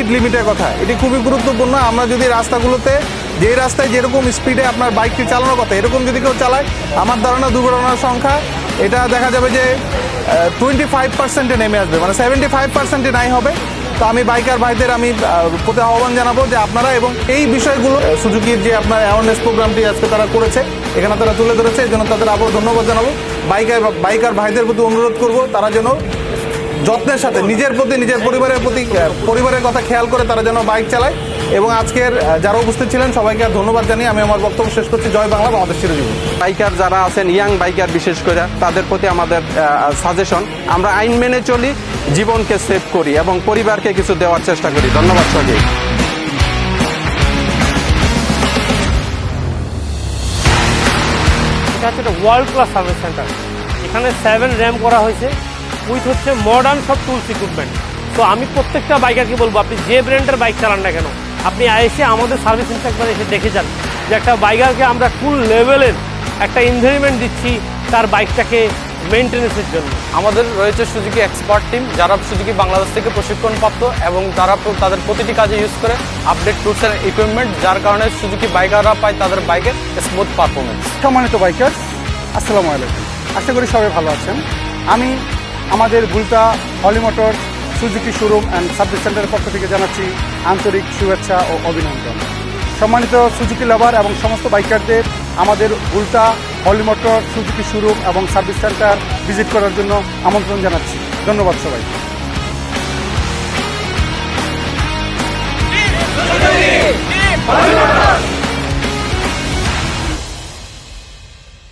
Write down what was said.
Speed লিমিটের কথা, এটি খুবই গুরুত্বপূর্ণ। আমরা যদি রাস্তাগুলোতে যে রাস্তায় যেরকম স্পিডে আপনার বাইকটি চালানোর কথা এরকম যদি কেউ চালায়, আমার ধারণা দুর্ঘটনার সংখ্যা এটা দেখা যাবে যে 25%-এ নেমে আসবে, মানে 75%-এ নাই হবে। তো আমি বাইকার ভাইদের আমি প্রতি আহ্বান জানাবো যে আপনারা এবং এই বিষয়গুলো সুজুকির যে আপনার অ্যাওয়ারনেস প্রোগ্রামটি আজকে তারা করেছে, এখানে তারা তুলে ধরেছে, এই জন্য তাদের আবার ধন্যবাদ জানাবো। বাইকার ভাইদের প্রতি অনুরোধ করব তারা যেন যত্নের সাথে নিজের প্রতি, নিজের পরিবারের কথা খেয়াল করে তারা যেন বাইক চালায়। এবং আজকের যারা উপস্থিত ছিলেন সবাইকে ধন্যবাদ জানিয়ে আমি আমার বক্তব্য শেষ করছি। জয় বাংলা, বাংলাদেশ চিরজীবন। বাইকার যারা আছেন, ইয়াং বাইকার বিশেষ করে, তাদের প্রতি আমাদের সাজেশন, আমরা আইন মেনে চলি, জীবনকে সেভ করি এবং পরিবারকে কিছু দেওয়ার চেষ্টা করি। ধন্যবাদ সবাইকে। এটা হচ্ছে একটা ওয়ার্ল্ড ক্লাস সার্ভিস সেন্টার। এখানে 7 র্যাম করা হয়েছে উইথ হচ্ছে মডার্ন সব টুলস ইকুইপমেন্ট। তো আমি প্রত্যেকটা বাইকারকে বলবো, আপনি যে ব্র্যান্ডের বাইক চালান না কেন, আপনি এসে আমাদের সার্ভিস সেন্টার একবার এসে দেখে যান যে একটা বাইকারকে আমরা ফুল লেভেলের একটা এনভায়রনমেন্ট দিচ্ছি তার বাইকটাকে মেনটেন্যান্সের জন্য। আমাদের রয়েছে সুজুকি এক্সপার্ট টিম, যারা সুজুকি বাংলাদেশ থেকে প্রশিক্ষণপ্রাপ্ত এবং তারা তাদের প্রতিটি কাজে ইউজ করে আপডেট টুলস অ্যান্ড ইকুইপমেন্ট, যার কারণে সুজুকি বাইকাররা পায় তাদের বাইকের স্মুথ পারফরমেন্স। সম্মানিত বাইকার, আসসালামু আলাইকুম। আশা করি সবাই ভালো আছেন। আমি আমাদের Bhulta holy motor Suzuki showroom and service সেন্টারের পক্ষ থেকে জানাচ্ছি আন্তরিক শুভেচ্ছা ও অভিনন্দন। সম্মানিত সুজুকি লাভার এবং সমস্ত বাইকারদের আমাদের Bhulta holy motor Suzuki showroom এবং সার্ভিস সেন্টার ভিজিট করার জন্য আমন্ত্রণ জানাচ্ছি। ধন্যবাদ সবাই।